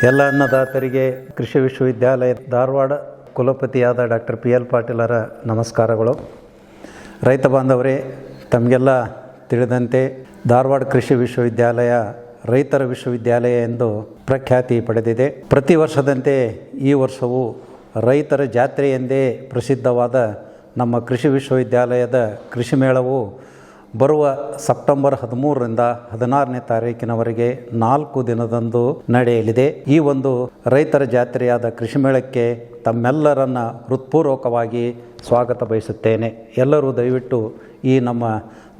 ಎಲ್ಲ ಅನ್ನದಾತರಿಗೆ ಕೃಷಿ ವಿಶ್ವವಿದ್ಯಾಲಯ ಧಾರವಾಡ ಕುಲಪತಿಯಾದ ಡಾಕ್ಟರ್ PL ಪಾಟೀಲರ ನಮಸ್ಕಾರಗಳು. ರೈತ ಬಾಂಧವರೇ, ತಮಗೆಲ್ಲ ತಿಳಿದಂತೆ ಧಾರವಾಡ ಕೃಷಿ ವಿಶ್ವವಿದ್ಯಾಲಯ ರೈತರ ವಿಶ್ವವಿದ್ಯಾಲಯ ಎಂದು ಪ್ರಖ್ಯಾತಿ ಪಡೆದಿದೆ. ಪ್ರತಿ ವರ್ಷದಂತೆ ಈ ವರ್ಷವೂ ರೈತರ ಜಾತ್ರೆ ಎಂದೇ ಪ್ರಸಿದ್ಧವಾದ ನಮ್ಮ ಕೃಷಿ ವಿಶ್ವವಿದ್ಯಾಲಯದ ಕೃಷಿ ಮೇಳವು ಬರುವ ಸೆಪ್ಟೆಂಬರ್ 13ರಿಂದ 16ನೇ ತಾರೀಕಿನವರೆಗೆ 4 ದಿನದಂದು ನಡೆಯಲಿದೆ. ಈ ಒಂದು ರೈತರ ಜಾತ್ರೆಯಾದ ಕೃಷಿ ಮೇಳಕ್ಕೆ ತಮ್ಮೆಲ್ಲರನ್ನ ಹೃತ್ಪೂರ್ವಕವಾಗಿ ಸ್ವಾಗತ ಬಯಸುತ್ತೇನೆ. ಎಲ್ಲರೂ ದಯವಿಟ್ಟು ಈ ನಮ್ಮ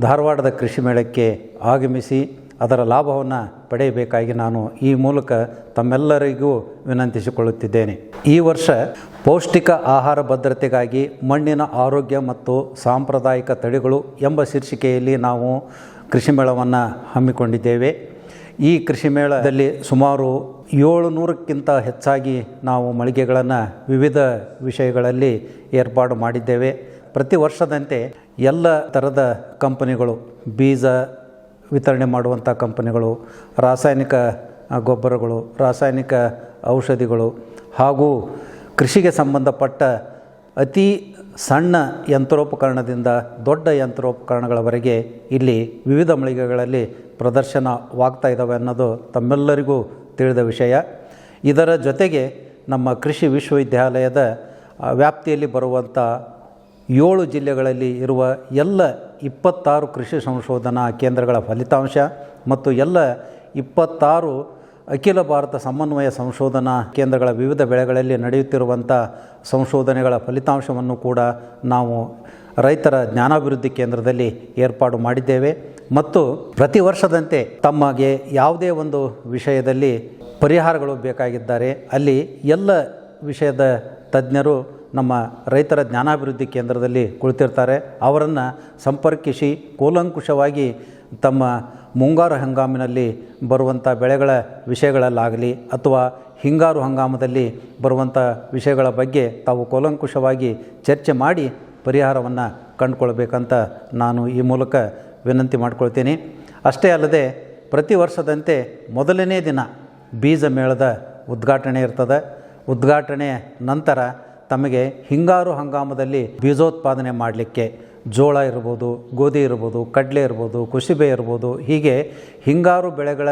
ಧಾರವಾಡದ ಕೃಷಿ ಮೇಳಕ್ಕೆ ಆಗಮಿಸಿ ಅದರ ಲಾಭವನ್ನು ಪಡೆಯಬೇಕಾಗಿ ನಾನು ಈ ಮೂಲಕ ತಮ್ಮೆಲ್ಲರಿಗೂ ವಿನಂತಿಸಿಕೊಳ್ಳುತ್ತಿದ್ದೇನೆ. ಈ ವರ್ಷ ಪೌಷ್ಟಿಕ ಆಹಾರ ಭದ್ರತೆಗಾಗಿ ಮಣ್ಣಿನ ಆರೋಗ್ಯ ಮತ್ತು ಸಾಂಪ್ರದಾಯಿಕ ತಳಿಗಳು ಎಂಬ ಶೀರ್ಷಿಕೆಯಲ್ಲಿ ನಾವು ಕೃಷಿ ಮೇಳವನ್ನು ಹಮ್ಮಿಕೊಂಡಿದ್ದೇವೆ. ಈ ಕೃಷಿ ಮೇಳದಲ್ಲಿ ಸುಮಾರು 700ಕ್ಕಿಂತ ಹೆಚ್ಚಾಗಿ ನಾವು ಮಳಿಗೆಗಳನ್ನು ವಿವಿಧ ವಿಷಯಗಳಲ್ಲಿ ಏರ್ಪಾಡು ಮಾಡಿದ್ದೇವೆ. ಪ್ರತಿ ವರ್ಷದಂತೆ ಎಲ್ಲ ಥರದ ಕಂಪನಿಗಳು, ಬೀಜ ವಿತರಣೆ ಮಾಡುವಂಥ ಕಂಪನಿಗಳು, ರಾಸಾಯನಿಕ ಗೊಬ್ಬರಗಳು, ರಾಸಾಯನಿಕ ಔಷಧಿಗಳು ಹಾಗೂ ಕೃಷಿಗೆ ಸಂಬಂಧಪಟ್ಟ ಅತಿ ಸಣ್ಣ ಯಂತ್ರೋಪಕರಣದಿಂದ ದೊಡ್ಡ ಯಂತ್ರೋಪಕರಣಗಳವರೆಗೆ ಇಲ್ಲಿ ವಿವಿಧ ಮಳಿಗೆಗಳಲ್ಲಿ ಪ್ರದರ್ಶನವಾಗ್ತಾ ಇದ್ದಾವೆ ಅನ್ನೋದು ತಮ್ಮೆಲ್ಲರಿಗೂ ತಿಳಿದ ವಿಷಯ. ಇದರ ಜೊತೆಗೆ ನಮ್ಮ ಕೃಷಿ ವಿಶ್ವವಿದ್ಯಾಲಯದ ವ್ಯಾಪ್ತಿಯಲ್ಲಿ ಬರುವಂಥ 7 ಜಿಲ್ಲೆಗಳಲ್ಲಿ ಇರುವ ಎಲ್ಲ 26 ಕೃಷಿ ಸಂಶೋಧನಾ ಕೇಂದ್ರಗಳ ಫಲಿತಾಂಶ ಮತ್ತು ಎಲ್ಲ 26 ಅಖಿಲ ಭಾರತ ಸಮನ್ವಯ ಸಂಶೋಧನಾ ಕೇಂದ್ರಗಳ ವಿವಿಧ ಬೆಳೆಗಳಲ್ಲಿ ನಡೆಯುತ್ತಿರುವಂಥ ಸಂಶೋಧನೆಗಳ ಫಲಿತಾಂಶವನ್ನು ಕೂಡ ನಾವು ರೈತರ ಜ್ಞಾನಾಭಿವೃದ್ಧಿ ಕೇಂದ್ರದಲ್ಲಿ ಏರ್ಪಾಡು ಮಾಡಿದ್ದೇವೆ. ಮತ್ತು ಪ್ರತಿ ವರ್ಷದಂತೆ ತಮಗೆ ಯಾವುದೇ ಒಂದು ವಿಷಯದಲ್ಲಿ ಪರಿಹಾರಗಳು ಬೇಕಾಗಿದ್ದಾರೆ ಅಲ್ಲಿ ಎಲ್ಲ ವಿಷಯದ ತಜ್ಞರು ನಮ್ಮ ರೈತರ ಜ್ಞಾನಾಭಿವೃದ್ಧಿ ಕೇಂದ್ರದಲ್ಲಿ ಕುಳಿತಿರ್ತಾರೆ. ಅವರನ್ನು ಸಂಪರ್ಕಿಸಿ ಕೂಲಂಕುಷವಾಗಿ ತಮ್ಮ ಮುಂಗಾರು ಹಂಗಾಮಿನಲ್ಲಿ ಬರುವಂಥ ಬೆಳೆಗಳ ವಿಷಯಗಳಲ್ಲಾಗಲಿ ಅಥವಾ ಹಿಂಗಾರು ಹಂಗಾಮದಲ್ಲಿ ಬರುವಂಥ ವಿಷಯಗಳ ಬಗ್ಗೆ ತಾವು ಕೂಲಂಕುಷವಾಗಿ ಚರ್ಚೆ ಮಾಡಿ ಪರಿಹಾರವನ್ನು ಕಂಡುಕೊಳ್ಬೇಕಂತ ನಾನು ಈ ಮೂಲಕ ವಿನಂತಿ ಮಾಡಿಕೊಳ್ತೀನಿ. ಅಷ್ಟೇ ಅಲ್ಲದೆ ಪ್ರತಿ ವರ್ಷದಂತೆ ಮೊದಲನೇ ದಿನ ಬೀಜ ಮೇಳದ ಉದ್ಘಾಟನೆ ಇರ್ತದೆ. ಉದ್ಘಾಟನೆ ನಂತರ ತಮಗೆ ಹಿಂಗಾರು ಹಂಗಾಮದಲ್ಲಿ ಬೀಜೋತ್ಪಾದನೆ ಮಾಡಲಿಕ್ಕೆ ಜೋಳ ಇರ್ಬೋದು, ಗೋಧಿ ಇರ್ಬೋದು, ಕಡಲೆ ಇರ್ಬೋದು, ಕುಸುಬೆ ಇರ್ಬೋದು, ಹೀಗೆ ಹಿಂಗಾರು ಬೆಳೆಗಳ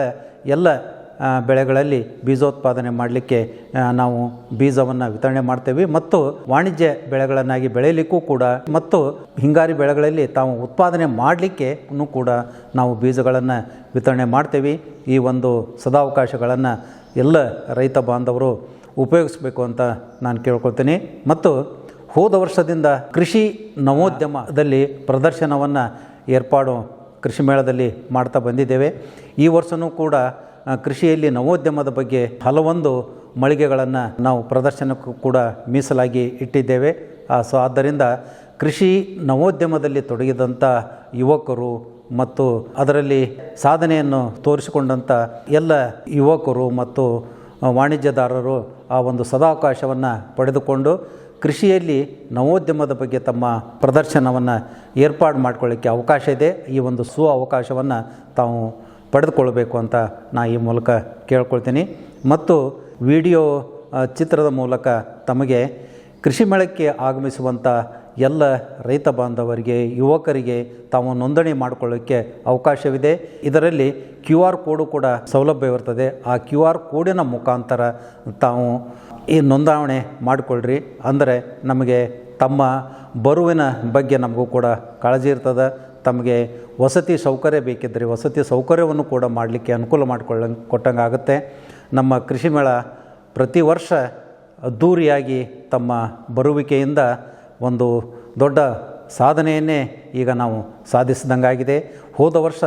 ಎಲ್ಲ ಬೆಳೆಗಳಲ್ಲಿ ಬೀಜೋತ್ಪಾದನೆ ಮಾಡಲಿಕ್ಕೆ ನಾವು ಬೀಜವನ್ನು ವಿತರಣೆ ಮಾಡ್ತೇವೆ. ಮತ್ತು ವಾಣಿಜ್ಯ ಬೆಳೆಗಳನ್ನಾಗಿ ಬೆಳೆಯಲಿಕ್ಕೂ ಕೂಡ ಮತ್ತು ಹಿಂಗಾರಿ ಬೆಳೆಗಳಲ್ಲಿ ತಾವು ಉತ್ಪಾದನೆ ಮಾಡಲಿಕ್ಕೆ ಕೂಡ ನಾವು ಬೀಜಗಳನ್ನು ವಿತರಣೆ ಮಾಡ್ತೇವೆ. ಈ ಒಂದು ಸದಾವಕಾಶಗಳನ್ನು ಎಲ್ಲ ರೈತ ಬಾಂಧವರು ಉಪಯೋಗಿಸಬೇಕು ಅಂತ ನಾನು ಕೇಳ್ಕೊಳ್ತೀನಿ. ಮತ್ತು ಹೋದ ವರ್ಷದಿಂದ ಕೃಷಿ ನವೋದ್ಯಮದಲ್ಲಿ ಪ್ರದರ್ಶನವನ್ನು ಏರ್ಪಾಡು ಕೃಷಿ ಮೇಳದಲ್ಲಿ ಮಾಡ್ತಾ ಬಂದಿದ್ದೇವೆ. ಈ ವರ್ಷವೂ ಕೂಡ ಕೃಷಿಯಲ್ಲಿ ನವೋದ್ಯಮದ ಬಗ್ಗೆ ಹಲವೊಂದು ಮಳಿಗೆಗಳನ್ನು ನಾವು ಪ್ರದರ್ಶನಕ್ಕೂ ಕೂಡ ಮೀಸಲಾಗಿ ಇಟ್ಟಿದ್ದೇವೆ. ಆದ್ದರಿಂದ ಕೃಷಿ ನವೋದ್ಯಮದಲ್ಲಿ ತೊಡಗಿದಂಥ ಯುವಕರು ಮತ್ತು ಅದರಲ್ಲಿ ಸಾಧನೆಯನ್ನು ತೋರಿಸಿಕೊಂಡಂಥ ಎಲ್ಲ ಯುವಕರು ಮತ್ತು ವಾಣಿಜ್ಯದಾರರು ಆ ಒಂದು ಸದಾವಕಾಶವನ್ನು ಪಡೆದುಕೊಂಡು ಕೃಷಿಯಲ್ಲಿ ನವೋದ್ಯಮದ ಬಗ್ಗೆ ತಮ್ಮ ಪ್ರದರ್ಶನವನ್ನು ಏರ್ಪಾಡು ಮಾಡಿಕೊಳ್ಳಿಕ್ಕೆ ಅವಕಾಶ ಇದೆ. ಈ ಒಂದು ಅವಕಾಶವನ್ನು ತಾವು ಪಡೆದುಕೊಳ್ಬೇಕು ಅಂತ ನಾನು ಈ ಮೂಲಕ ಕೇಳ್ಕೊಳ್ತೀನಿ. ಮತ್ತು ವಿಡಿಯೋ ಚಿತ್ರದ ಮೂಲಕ ತಮಗೆ ಕೃಷಿ ಮೇಳಕ್ಕೆ ಆಗಮಿಸುವಂಥ ಎಲ್ಲ ರೈತ ಬಾಂಧವರಿಗೆ, ಯುವಕರಿಗೆ ತಾವು ನೋಂದಣಿ ಮಾಡಿಕೊಳ್ಳೋಕ್ಕೆ ಅವಕಾಶವಿದೆ. ಇದರಲ್ಲಿ QR ಕೋಡು ಕೂಡ ಸೌಲಭ್ಯವಿರ್ತದೆ. ಆ QR ಕೋಡಿನ ಮುಖಾಂತರ ತಾವು ಈ ನೋಂದಾವಣೆ ಮಾಡಿಕೊಳ್ಳ್ರಿ. ಅಂದರೆ ನಮಗೆ ತಮ್ಮ ಬರುವಿನ ಬಗ್ಗೆ ನಮಗೂ ಕೂಡ ಕಾಳಜಿ ಇರ್ತದೆ. ತಮಗೆ ವಸತಿ ಸೌಕರ್ಯ ಬೇಕಿದ್ದರೆ ವಸತಿ ಸೌಕರ್ಯವನ್ನು ಕೂಡ ಮಾಡಲಿಕ್ಕೆ ಅನುಕೂಲ ಕೊಟ್ಟಂಗಾಗುತ್ತೆ. ನಮ್ಮ ಕೃಷಿ ಮೇಳ ಪ್ರತಿ ವರ್ಷ ಅದ್ಧೂರಿಯಾಗಿ ತಮ್ಮ ಬರುವಿಕೆಯಿಂದ ಒಂದು ದೊಡ್ಡ ಸಾಧನೆಯನ್ನೇ ಈಗ ನಾವು ಸಾಧಿಸಿದಂಗಾಗಿದೆ. ಹೋದ ವರ್ಷ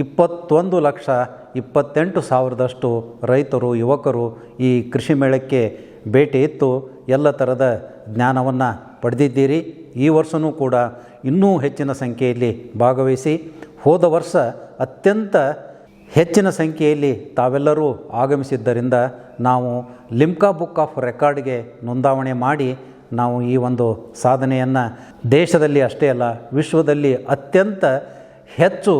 21,28,000 ರೈತರು, ಯುವಕರು ಈ ಕೃಷಿ ಮೇಳಕ್ಕೆ ಭೇಟಿ ಇತ್ತು ಎಲ್ಲ ಥರದ ಜ್ಞಾನವನ್ನು ಪಡೆದಿದ್ದೀರಿ. ಈ ವರ್ಷವೂ ಕೂಡ ಇನ್ನೂ ಹೆಚ್ಚಿನ ಸಂಖ್ಯೆಯಲ್ಲಿ ಭಾಗವಹಿಸಿ ಹೋದ ವರ್ಷ ಅತ್ಯಂತ ಹೆಚ್ಚಿನ ಸಂಖ್ಯೆಯಲ್ಲಿ ತಾವೆಲ್ಲರೂ ಆಗಮಿಸಿದ್ದರಿಂದ ನಾವು ಲಿಮ್ಕಾ ಬುಕ್ ಆಫ್ ರೆಕಾರ್ಡ್ಗೆ ನೋಂದಾವಣೆ ಮಾಡಿ ನಾವು ಈ ಒಂದು ಸಾಧನೆಯನ್ನು ದೇಶದಲ್ಲಿ ಅಷ್ಟೇ ಅಲ್ಲ ವಿಶ್ವದಲ್ಲಿ ಅತ್ಯಂತ ಹೆಚ್ಚು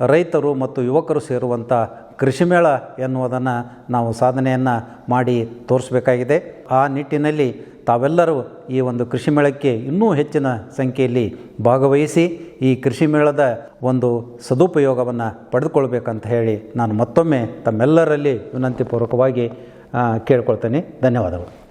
ರೈತರು ಮತ್ತು ಯುವಕರು ಸೇರುವಂಥ ಕೃಷಿಮೇಳ ಎನ್ನುವುದನ್ನು ನಾವು ಸಾಧನೆಯನ್ನು ಮಾಡಿ ತೋರಿಸಬೇಕಾಗಿದೆ. ಆ ನಿಟ್ಟಿನಲ್ಲಿ ತಾವೆಲ್ಲರೂ ಈ ಒಂದು ಕೃಷಿ ಮೇಳಕ್ಕೆ ಇನ್ನೂ ಹೆಚ್ಚಿನ ಸಂಖ್ಯೆಯಲ್ಲಿ ಭಾಗವಹಿಸಿ ಈ ಕೃಷಿ ಮೇಳದ ಒಂದು ಸದುಪಯೋಗವನ್ನು ಪಡೆದುಕೊಳ್ಬೇಕಂತ ಹೇಳಿ ನಾನು ಮತ್ತೊಮ್ಮೆ ತಮ್ಮೆಲ್ಲರಲ್ಲಿ ವಿನಂತಿಪೂರ್ವಕವಾಗಿ ಕೇಳ್ಕೊಳ್ತೇನೆ. ಧನ್ಯವಾದಗಳು.